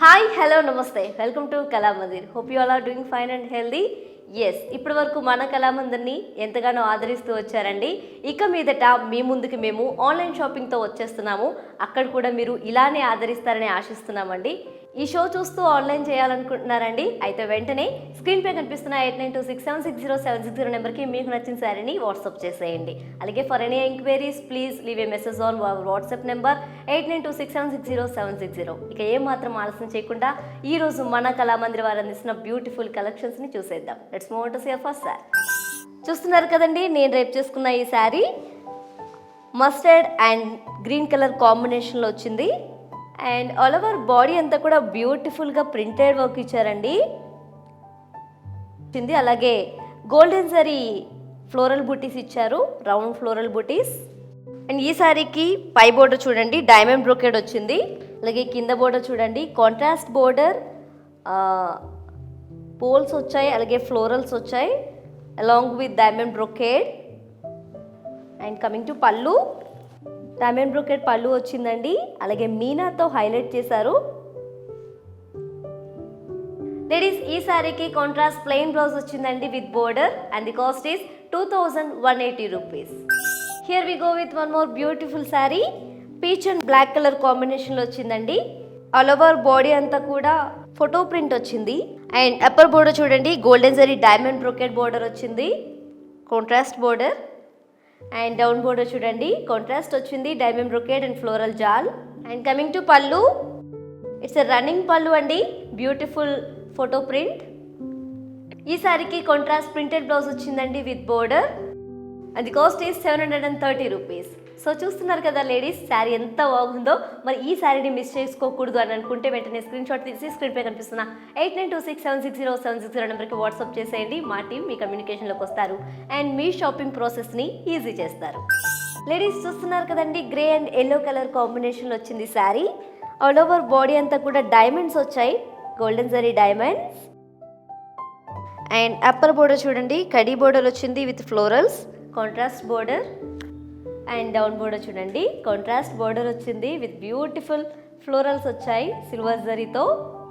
Hi hello నమస్తే welcome to Kalamandir. Hope you all are doing fine and healthy. Yes, ఇప్పటి వరకు మన కళామందిర్ని ఎంతగానో ఆదరిస్తూ వచ్చారండి. ఇక మీదట మీ ముందుకి మేము ఆన్లైన్ షాపింగ్తో వచ్చేస్తున్నాము. అక్కడ కూడా మీరు ఇలానే ఆదరిస్తారని ఆశిస్తున్నామండి. ఈ షో చూస్తూ ఆన్లైన్ చేయాలనుకుంటున్నారండి? అయితే వెంటనే స్క్రీన్పై కనిపిస్తున్న 8926760760 నెంబర్కి మీకు నచ్చిన శారీని వాట్సాప్ చేసేయండి. అలాగే for any enquiries please leave a message on WhatsApp number 8926760760. ఇక ఏం మాత్రం ఆలస్యం చేయకుండా ఈరోజు మన కళామందిర్ వారు అందిస్తున్న బ్యూటిఫుల్ కలెక్షన్స్ని చూసేద్దాం. Let's move on to see first sari. చూస్తున్నారు కదండి, నేను రేపు చేసుకున్న ఈ sari mustard and green colour కాంబినేషన్లో వచ్చింది. అండ్ ఆల్ ఓవర్ బాడీ అంతా కూడా బ్యూటిఫుల్గా ప్రింటెడ్ వర్క్ ఇచ్చారండి. అలాగే గోల్డెన్ జరీ ఫ్లోరల్ బూటీస్ ఇచ్చారు, రౌండ్ ఫ్లోరల్ బూటీస్. అండ్ ఈ శారీకి పై బోర్డర్ చూడండి డైమండ్ బ్రోకెడ్ వచ్చింది. అలాగే కింద బోర్డర్ చూడండి కాంట్రాస్ట్ బోర్డర్, పోల్స్ వచ్చాయి, అలాగే ఫ్లోరల్స్ వచ్చాయి along with diamond brocade. And coming to pallu, diamond brocade pallu వచ్చిందండి. అలాగే మీనాతో హైలైట్ చేశారు. లేడీస్, ఈ శారీకి కాంట్రాస్ట్ ప్లెయిన్ బ్లౌజ్ వచ్చిందండి with border and the cost is 2180 rupees. Here we go with one more beautiful sari. Peach and black colour కాంబినేషన్లో వచ్చిందండి. All over body అంతా కూడా ఫోటో ప్రింట్ వచ్చింది. అండ్ అప్పర్ బోర్డర్ చూడండి golden zari diamond brocade border వచ్చింది, contrast border. And down border చూడండి contrast వచ్చింది diamond brocade and floral జాల్. And coming to pallu, it's a running pallu అండి, బ్యూటిఫుల్ ఫోటో ప్రింట్. ఈ శారీకి కాంట్రాస్ట్ ప్రింటెడ్ బ్లౌజ్ వచ్చిందండి with border and the cost is 730 rupees. So చూస్తున్నారు కదా లేడీస్, శారీ ఎంత బాగుందో. మరి ఈ శారీని మిస్ చేసుకోకూడదు అని అనుకుంటే వెంటనే స్క్రీన్ షాట్ తీసి స్క్రీన్పై కనిపిస్తున్న 8926760760 నెంబర్కి వాట్సాప్ చేసేయండి. మా టీం మీ కమ్యూనికేషన్లోకి వస్తారు అండ్ మీ షాపింగ్ ప్రాసెస్ని ఈజీ చేస్తారు. లేడీస్ చూస్తున్నారు కదండి, గ్రే అండ్ ఎల్లో కలర్ కాంబినేషన్లో వచ్చింది శారీ. ఆల్ ఓవర్ బాడీ అంతా కూడా డైమండ్స్ వచ్చాయి, golden zari diamonds. And upper border చూడండి కడీ బోర్డర్ వచ్చింది with florals, contrast border. And down border చూడండి కాంట్రాస్ట్ బోర్డర్ వచ్చింది విత్ బ్యూటిఫుల్ ఫ్లోరల్స్ వచ్చాయి సిల్వర్ జరీతో.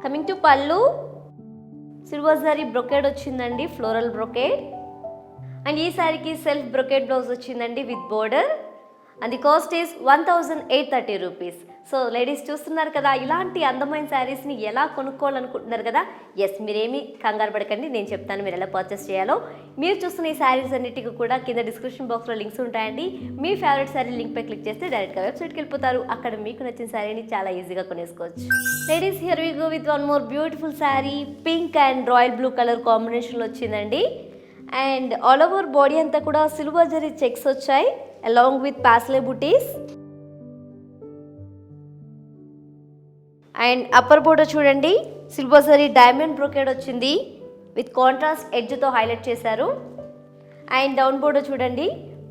కమింగ్ టు పళ్ళు, సిల్వర్ జరీ బ్రొకేడ్ వచ్చిందండి, ఫ్లోరల్ బ్రొకేడ్. అండ్ ఈ శారీకి సెల్ఫ్ బ్రొకేడ్ బ్లౌజ్ వచ్చిందండి with border and the cost is 1830 rupees. So ladies చూస్తున్నారు కదా, ఇలాంటి అందమైన శారీస్ని ఎలా కొనుక్కోవాలనుకుంటున్నారు కదా. ఎస్, మీరేమీ కంగారు పడకండి, నేను చెప్తాను మీరు ఎలా పర్చేస్ చేయాలో. మీరు చూస్తున్న ఈ శారీస్ అన్నిటికీ కూడా కింద డిస్క్రిప్షన్ బాక్స్లో లింక్స్ ఉంటాయండి. మీ ఫేవరెట్ శారీ లింక్పై క్లిక్ చేస్తే డైరెక్ట్గా వెబ్సైట్కి వెళ్ళిపోతారు. అక్కడ మీకు నచ్చిన శారీని చాలా ఈజీగా కొనేసుకోవచ్చు. Ladies, here we go with one more beautiful sari. Pink and royal blue colour కాంబినేషన్లో వచ్చిందండి. అండ్ ఆల్ ఓవర్ బాడీ అంతా కూడా సిల్వర్ జరీ చెక్స్ వచ్చాయి along with paisley butis. And upper border చూడండి సిల్వర్ జరీ డైమండ్ బ్రోకెడ్ వచ్చింది విత్ కాంట్రాస్ట్ ఎడ్జ్తో హైలైట్ చేశారు. And down border చూడండి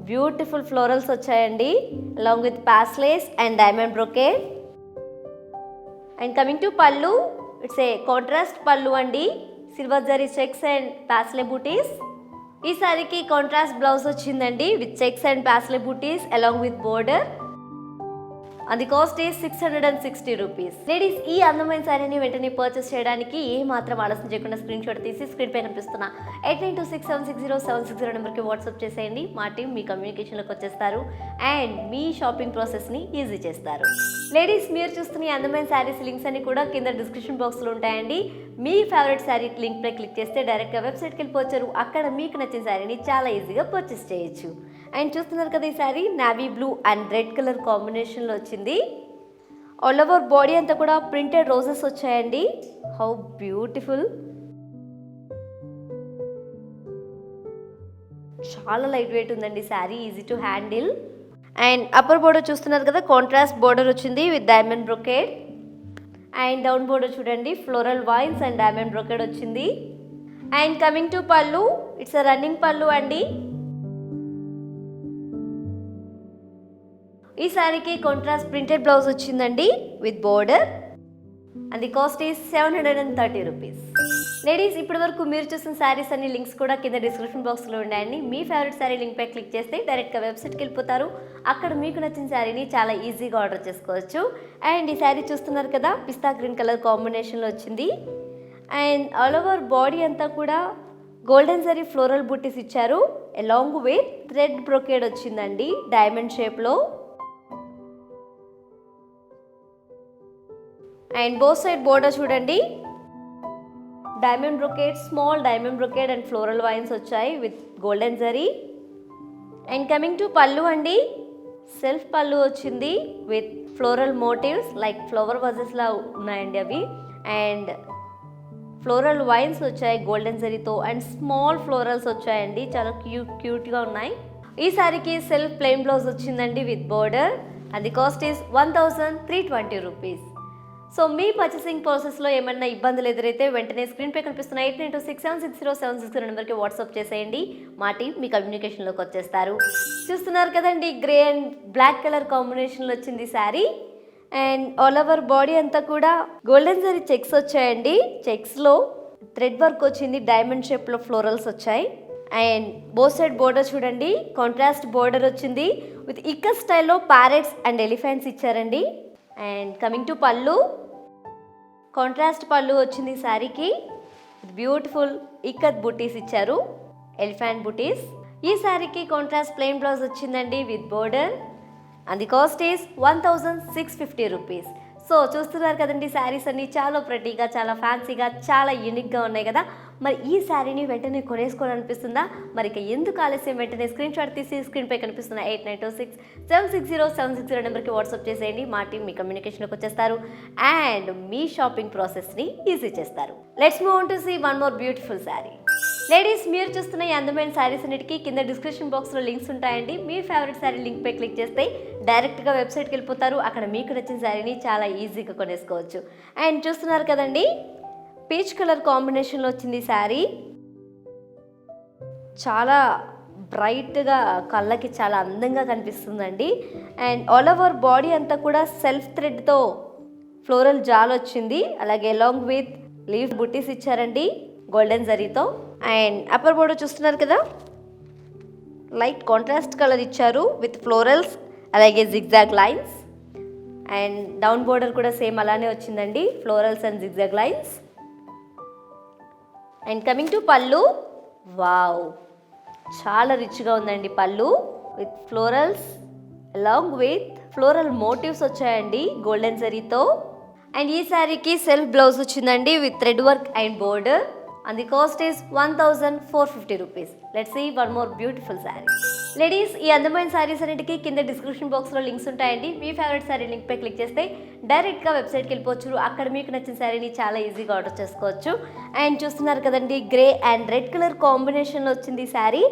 బ్యూటిఫుల్ ఫ్లోరల్స్ వచ్చాయండి along with paisleys and diamond brocade. And coming to pallu, it's a contrast పళ్ళు అండి, silver zari checks and paisley butis. ఈ శారీకి కాంట్రాస్ట్ బ్లౌజ్ వచ్చిందండి with checks and paisley butis along with border and the cost is 660 rupees. Ladies, ఈ అందమైన శారీని వెంటనే purchase చేయడానికి ఏ మాత్రం ఆలస్యం చేయకుండా స్క్రీన్ షాట్ తీసి స్క్రీన్ పై కనిపిస్తున్న 8926760760 నెంబర్కి వాట్సాప్ చేసేయండి. మా టీం మీ కమ్యూనికేషన్లోకి వచ్చేస్తారు అండ్ మీ షాపింగ్ ప్రాసెస్ని ఈజీ చేస్తారు. లేడీస్, మీరు చూస్తున్న ఈ అందమైన శారీస్ లింక్స్ అన్ని కూడా కింద డిస్క్రిప్షన్ బాక్స్లో ఉంటాయండి. మీ ఫేవరెట్ శారీ లింక్పై క్లిక్ చేస్తే డైరెక్ట్గా వెబ్సైట్కి వెళ్ళిపోవచ్చు. అక్కడ మీకు నచ్చిన శారీని చాలా ఈజీగా పర్చేస్ చేయొచ్చు. అండ్ చూస్తున్నారు కదా, ఈ sari navy blue and red colour కాంబినేషన్లో వచ్చింది. ఆల్ ఓవర్ బాడీ అంతా కూడా ప్రింటెడ్ రోజెస్ వచ్చాయండి. హౌ బ్యూటిఫుల్, చాలా లైట్ వెయిట్ ఉందండి sari, easy to handle. And upper border చూస్తున్నారు కదా కాంట్రాస్ట్ బోర్డర్ వచ్చింది with diamond brocade. And down border చూడండి floral vines and diamond brocade వచ్చింది. And coming to pallu, it's a running pallu అండి. ఈ శారీకి కాంట్రాస్ట్ ప్రింటెడ్ బ్లౌజ్ వచ్చిందండి with border and the cost is 730 rupees. Ladies ఇప్పటి వరకు మీరు చూసిన శారీస్ అన్ని లింక్స్ కూడా కింద డిస్క్రిప్షన్ బాక్స్లో ఉన్నాయండి. మీ ఫేవరెట్ శారీ లింక్ పై క్లిక్ చేస్తే డైరెక్ట్గా వెబ్సైట్కి వెళ్ళిపోతారు. అక్కడ మీకు నచ్చిన శారీని చాలా ఈజీగా ఆర్డర్ చేసుకోవచ్చు. అండ్ ఈ శారీ చూస్తున్నారు కదా, పిస్తా గ్రీన్ కలర్ కాంబినేషన్లో వచ్చింది. అండ్ ఆల్ ఓవర్ బాడీ అంతా కూడా గోల్డెన్ జరీ ఫ్లోరల్ బుట్టీస్ ఇచ్చారు. అలాంగ్ విత్ థ్రెడ్ బ్రొకేడ్ వచ్చిందండి డైమండ్ షేప్లో. అండ్ బోత్ సైడ్ బోర్డర్ చూడండి, diamond brocade, small diamond brocade and floral vines వచ్చాయి with golden zari. And coming to pallu అండి, సెల్ఫ్ పళ్ళు వచ్చింది with floral motifs like flower వజెస్లా ఉన్నాయండి అవి. అండ్ ఫ్లోరల్ వైన్స్ వచ్చాయి గోల్డెన్ జరీతో అండ్ స్మాల్ ఫ్లోరల్స్ వచ్చాయండి, చాలా క్యూట్గా ఉన్నాయి. ఈ సారీకి సెల్ఫ్ ప్లెయిన్ బ్లౌజ్ వచ్చిందండి with border and the cost is 1320 rupees. So me purchasing ప్రాసెస్లో ఏమన్నా ఇబ్బందులు ఎదురైతే వెంటనే స్క్రీన్పై కనిపిస్తున్న 8926760760 నెంబర్కి వాట్సాప్ చేసేయండి. మా టీం మీ కమ్యూనికేషన్లోకి వచ్చేస్తారు. చూస్తున్నారు కదండి, గ్రే అండ్ బ్లాక్ కలర్ కాంబినేషన్లో వచ్చింది sari. And all over body అంతా కూడా గోల్డెన్ జరీ చెక్స్ వచ్చాయండి. చెక్స్లో థ్రెడ్ వర్క్ వచ్చింది, డైమండ్ షేప్లో ఫ్లోరల్స్ వచ్చాయి. అండ్ బోత్ సైడ్ బోర్డర్ చూడండి, కాంట్రాస్ట్ బోర్డర్ వచ్చింది విత్ ఇక్కత్ స్టైల్లో ప్యారెట్స్ అండ్ ఎలిఫెంట్స్ ఇచ్చారండి. అండ్ కమింగ్ టు పళ్ళు, కాంట్రాస్ట్ పళ్ళు వచ్చింది శారీకి విత్ బ్యూటిఫుల్ ఇక్కత్ బుటీస్ ఇచ్చారు, ఎలిఫెంట్ బుటీస్. ఈ శారీకి కాంట్రాస్ట్ ప్లెయిన్ బ్లౌజ్ వచ్చిందండి with border and the cost is 1650 rupees. So చూస్తున్నారు కదండి, శారీస్ అన్ని చాలా ప్రెటీగా, చాలా ఫ్యాన్సీగా, చాలా యూనిక్గా ఉన్నాయి కదా. మరి ఈ శారీని వెంటనే కొనేసుకోవాలనిపిస్తుందా? మరి ఇక ఎందుకు ఆలస్యం, వెంటనే స్క్రీన్ షాట్ తీసి స్క్రీన్పై కనిపిస్తున్న 8926760760 నెంబర్కి వాట్సాప్ చేసేయండి. మా టీం మీ కమ్యూనికేషన్లోకి వచ్చేస్తారు అండ్ మీ షాపింగ్ ప్రాసెస్ని ఈజీ చేస్తారు. Let's move on to see one more beautiful sari. Ladies మీరు చూస్తున్న ఈ అందమైన శారీస్ అన్నిటికీ కింద డిస్క్రిప్షన్ బాక్స్లో లింక్స్ ఉంటాయండి. మీ ఫేవరెట్ శారీ లింక్ పై క్లిక్ చేస్తే డైరెక్ట్గా వెబ్సైట్కి వెళ్ళిపోతారు. అక్కడ మీకు నచ్చిన శారీని చాలా ఈజీగా కొనేసుకోవచ్చు. అండ్ చూస్తున్నారు కదండి, పీచ్ కలర్ కాంబినేషన్లో వచ్చింది శారీ. చాలా బ్రైట్గా, కళ్ళకి చాలా అందంగా కనిపిస్తుందండి. అండ్ ఆల్ ఓవర్ బాడీ అంతా కూడా సెల్ఫ్ థ్రెడ్తో ఫ్లోరల్ జాల్ వచ్చింది, అలాగే అలాంగ్ విత్ లీఫ్ బుట్టీస్ ఇచ్చారండి గోల్డెన్ జరీతో. అండ్ అప్పర్ బోర్డర్ చూస్తున్నారు కదా, లైట్ కాంట్రాస్ట్ కలర్ ఇచ్చారు విత్ ఫ్లోరల్స్, అలాగే zigzag lines. And down border కూడా సేమ్ అలానే వచ్చిందండి, florals and zigzag lines. And coming to pallu, wow చాలా రిచ్గా ఉందండి pallu with florals along with floral motifs వచ్చాయండి గోల్డెన్ జరీతో. అండ్ ఈ శారీకి సెల్ఫ్ బ్లౌజ్ వచ్చిందండి with thread work and border and the cost is 1450 rupees. Let's see one more beautiful saree. Ladies ఈ అందమైన శారీస్ అన్నిటికీ కింద డిస్క్రిప్షన్ బాక్స్లో లింక్స్ ఉంటాయండి. మీ ఫేవరెట్ శారీ లింక్ పై క్లిక్ చేస్తే డైరెక్ట్గా వెబ్సైట్కి వెళ్ళిపోవచ్చు. అక్కడ మీకు నచ్చిన శారీని చాలా ఈజీగా ఆర్డర్ చేసుకోవచ్చు. అండ్ చూస్తున్నారు కదండి, గ్రే అండ్ రెడ్ కలర్ కాంబినేషన్లో వచ్చింది sari.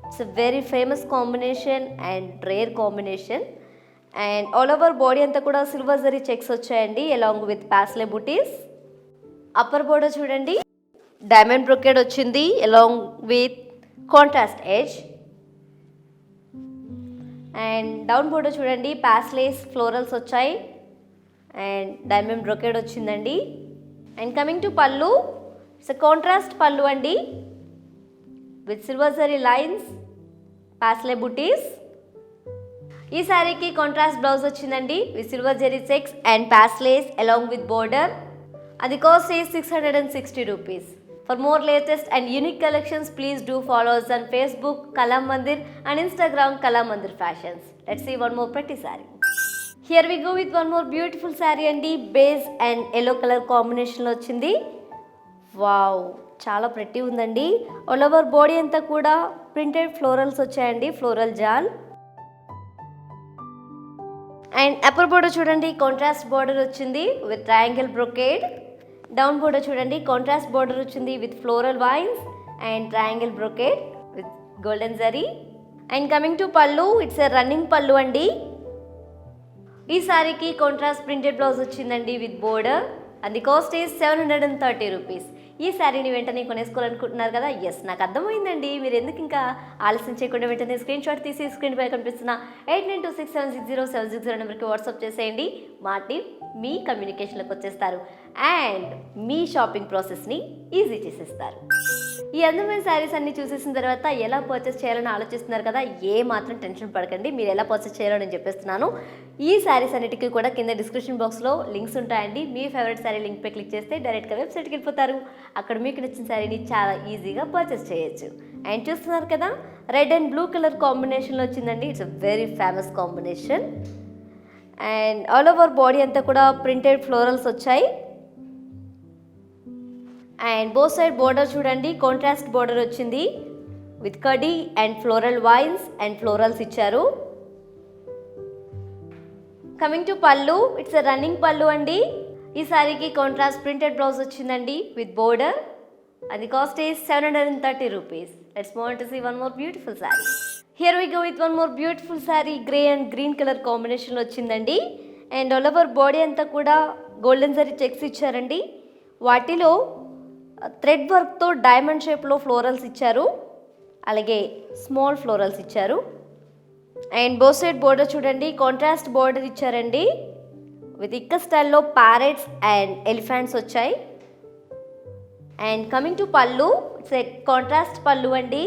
It's a very famous combination and rare combination. And all over body అంతా కూడా సిల్వర్ జరీ చెక్స్ వచ్చాయండి along with paisley buttis. Upper border చూడండి, డైమండ్ బ్రొకేడ్ వచ్చింది along with contrast edge. And down border చూడండి, paisleys florals వచ్చాయి and diamond brocade వచ్చిందండి. And coming to pallu, it's contrast పళ్ళు అండి with silver zari lines, parsley బుటీస్. ఈ శారీకి కాంట్రాస్ట్ బ్లౌజ్ వచ్చిందండి with silver zari checks and paisleys along with border. అది cost is 660 rupees. For more latest and unique collections, please do follow us on Facebook Kala Mandir and Instagram Kala Mandir Fashions. Let's see one more pretty saree. Here we go with one more beautiful saree andi, beige and yellow color combination lo ochindi. Wow, చాలా pretty ఉందండి. All over body అంతా కూడా printed florals వచ్చాయండి, floral jal. And upper border చూడండి, contrast border వచ్చింది with triangle brocade. Down border చూడండి, contrast border వచ్చింది with floral vines and triangle brocade with golden zari. And coming to pallu, it's a running pallu అండి. ఈ సారీకి కాంట్రాస్ట్ ప్రింటెడ్ బ్లౌజ్ వచ్చిందండి with border and the cost is 730 rupees. ఈ శారీని వెంటనే కొనేసుకోవాలనుకుంటున్నారు కదా? ఎస్, నాకు అర్థమైందండి. మీరు ఎందుకు ఇంకా ఆలస్యం చేయకుండా వెంటనే స్క్రీన్ షాట్ తీసి స్క్రీన్ పై కనిపిస్తున్న 8926760760 నెంబర్కి వాట్సాప్ చేసేయండి. మా టీం మీ కమ్యూనికేషన్లోకి వచ్చేస్తారు అండ్ మీ షాపింగ్ ప్రాసెస్ని ఈజీ చేసేస్తారు. ఈ అందమైన శారీస్ అన్ని చూసేసిన తర్వాత ఎలా పర్చేస్ చేయాలని ఆలోచిస్తున్నారు కదా? ఏ మాత్రం టెన్షన్ పడకండి, మీరు ఎలా పర్చేస్ చేయాలో నేను చెప్పేస్తున్నాను. ఈ శారీస్ అన్నిటికీ కూడా కింద డిస్క్రిప్షన్ బాక్స్లో లింక్స్ ఉంటాయండి. మీ ఫేవరెట్ శారీ లింక్ పై క్లిక్ చేస్తే డైరెక్ట్గా వెబ్సైట్కి వెళ్ళిపోతారు. అక్కడ మీకు నచ్చిన శారీని చాలా ఈజీగా పర్చేస్ చేయొచ్చు. అండ్ చూస్తున్నారు కదా, రెడ్ అండ్ బ్లూ కలర్ కాంబినేషన్లో వచ్చిందండి. It's a very famous combination. And all over body అంతా కూడా ప్రింటెడ్ ఫ్లోరల్స్ వచ్చాయి. అండ్ బోత్ సైడ్ బోర్డర్ చూడండి, కాంట్రాస్ట్ బోర్డర్ వచ్చింది with khadi and floral vines and florals ఇచ్చారు. Coming to pallu, it's a running pallu అండి. ఈ సారీకి కాంట్రాస్ట్ ప్రింటెడ్ బ్లౌజ్ వచ్చిందండి with border and the cost is 730 rupees. Let's move on to see one more beautiful saree. Here we go with one more beautiful saree. Grey and green colour కాంబినేషన్లో వచ్చిందండి. And all over body అంతా కూడా golden zari checks ఇచ్చారండి. వాటిలో thread వర్క్తో diamond షేప్లో florals ఇచ్చారు, అలాగే స్మాల్ ఫ్లోరల్స్ ఇచ్చారు. అండ్ బోత్ సైడ్ బోర్డర్ చూడండి, కాంట్రాస్ట్ బోర్డర్ ఇచ్చారండి విత్ ఇక్క స్టైల్లో ప్యారెట్స్ అండ్ ఎలిఫెంట్స్ వచ్చాయి. And coming to pallu, it's a contrast పళ్ళు అండి.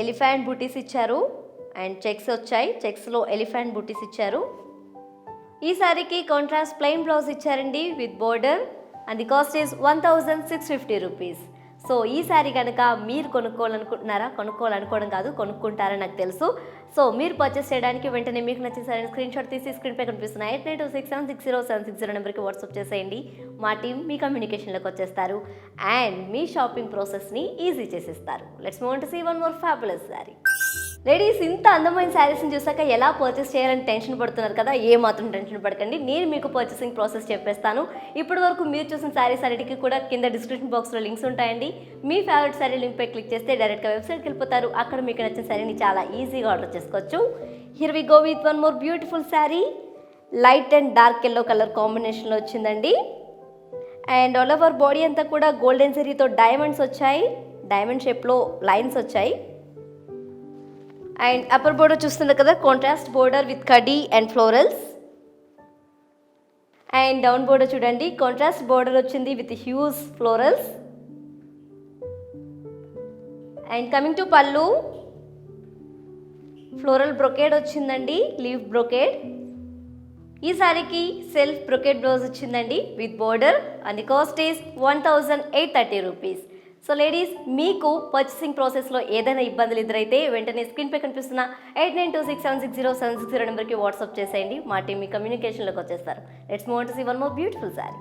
ఎలిఫెంట్ బూటీస్ ఇచ్చారు అండ్ చెక్స్ వచ్చాయి, చెక్స్లో ఎలిఫెంట్ బూటీస్ ఇచ్చారు. ఈ సారీకి కాంట్రాస్ట్ ప్లెయిన్ బ్లౌజ్ ఇచ్చారండి with border and the cost is 1650 rupees. So ఈ శారీ కనుక మీరు కొనుక్కోవాలనుకోవడం కాదు, కొనుక్కుంటారని నాకు తెలుసు. సో మీరు పర్చేస్ చేయడానికి వెంటనే మీకు నచ్చిన శారీని స్క్రీన్ షాట్ తీసి స్క్రీన్ పై కనిపిస్తున్న 8926760760 నెంబర్కి వాట్సాప్ చేసేయండి. మా టీం మీ కమ్యూనికేషన్లోకి వచ్చేస్తారు అండ్ మీ షాపింగ్ ప్రాసెస్ని ఈజీ చేసేస్తారు. Let's move on to see one more fabulous sari. Ladies, ఇంత అందమైన శారీస్ని చూసాక ఎలా పర్చేస్ చేయాలని టెన్షన్ పడుతున్నారు కదా? ఏ మాత్రం టెన్షన్ పడకండి, నేను మీకు పర్చేసింగ్ ప్రాసెస్ చెప్పేస్తాను. ఇప్పటి వరకు మీరు చూసిన శారీస్ అన్నిటికీ కూడా కింద డిస్క్రిప్షన్ బాక్స్లో లింక్స్ ఉంటాయండి. మీ ఫేవరెట్ శారీ లింక్ పై క్లిక్ చేస్తే డైరెక్ట్గా వెబ్సైట్కి వెళ్ళిపోతారు. అక్కడ మీకు నచ్చిన శారీని చాలా ఈజీగా ఆర్డర్ చేసుకోవచ్చు. Here we go with one more beautiful sari. Light and dark yellow colour కాంబినేషన్లో వచ్చిందండి. అండ్ ఆల్ ఓవర్ బాడీ అంతా కూడా గోల్డెన్ జరీతో డైమండ్స్ వచ్చాయి, డైమండ్ షేప్లో లైన్స్ వచ్చాయి. అండ్ అప్పర్ బోర్డర్ చూస్తున్నారు కదా, contrast border with khadi and florals. And down border చూడండి, కాంట్రాస్ట్ బోర్డర్ వచ్చింది with huge florals. And coming to పళ్ళు, ఫ్లోరల్ బ్రొకేడ్ వచ్చిందండి, లీవ్ బ్రొకేడ్. ఈ సారీకి సెల్ఫ్ బ్రొకేడ్ బ్లౌజ్ వచ్చిందండి with border and the cost is 1830 rupees. So ladies, మీకు purchasing ప్రాసెస్లో ఏదైనా ఇబ్బందులు ఎదురైతే వెంటనే స్క్రీన్ పై కనిపిస్తున్న 8926760760 నెంబర్కి వాట్సాప్ చేసేయండి. మా టీం మీ కమ్యూనికేషన్లోకి వచ్చేస్తారు. Let's move on to see one more beautiful sari.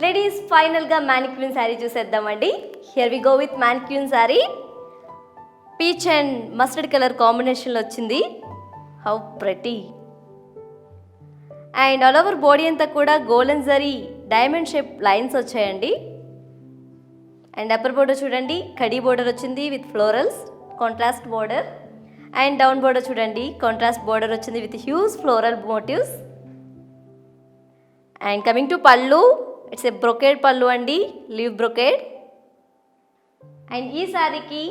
Ladies, ఫైనల్గా మ్యానిక్యూన్ శారీ చూసేద్దామండి. Here we go with mannequin sari. Peach and mustard colour కాంబినేషన్లో వచ్చింది. How pretty. And all over body అంతా కూడా golden zari diamond shape lines వచ్చాయండి. అండ్ అప్పర్ బోర్డర్ చూడండి, కడీ border వచ్చింది with florals, contrast border. And down border చూడండి, కాంట్రాస్ట్ బోర్డర్ వచ్చింది with huge floral motifs. And coming to pallu, it's A brocade పళ్ళు అండి, లీవ్ బ్రొకేడ్. అండ్ ఈ శారీకి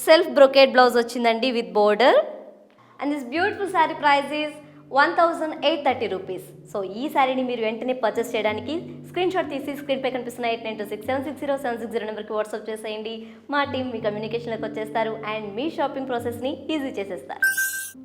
సెల్ఫ్ బ్రొకేడ్ బ్లౌజ్ వచ్చిందండి with border. And this beautiful sari price is 1830 rupees. So ఈ శారీని మీరు వెంటనే పర్చేస్ చేయడానికి స్క్రీన్ షాట్ తీసి స్క్రీన్ పై కనిపిస్తున్న 8926760760 నెంబర్కి వాట్సాప్ చేసేయండి. మా టీం మీ కమ్యూనికేషన్లోకి వచ్చేస్తారు అండ్ మీ షాపింగ్ ప్రాసెస్ని ఈజీ చేసేస్తారు.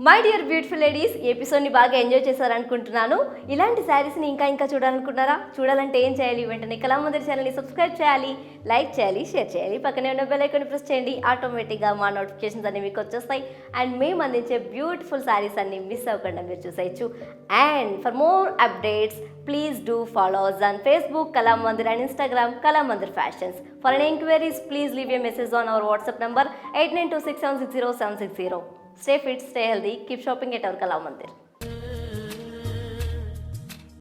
మై డియర్ బ్యూటిఫుల్ లేడీస్, ఈ ఎపిసోడ్ని బాగా ఎంజాయ్ చేశారనుకుంటున్నాను. ఇలాంటి శారీస్ని ఇంకా చూడాలనుకుంటున్నారా? చూడాలంటే ఏం చేయాలి? వెంటనే కళామందిర్ ఛానల్ని సబ్స్క్రైబ్ చేయాలి, లైక్ చేయాలి, షేర్ చేయాలి. పక్కనే ఉన్న బెల్ ఐకాన్ని ప్రెస్ చేయండి. ఆటోమేటిక్గా మా నోటిఫికేషన్స్ అన్ని మీకు వచ్చేస్తాయి అండ్ మేము అందించే బ్యూటిఫుల్ శారీస్ అన్ని మిస్ అవ్వకుండా మీరు చూసేయచ్చు. And for more updates please do follow us on Facebook Kalamandir and Instagram Kalamandir Fashions. For any inquiries, please leave a message on our WhatsApp number 8926760760. Stay fit, stay healthy, keep shopping at our Kalamandir.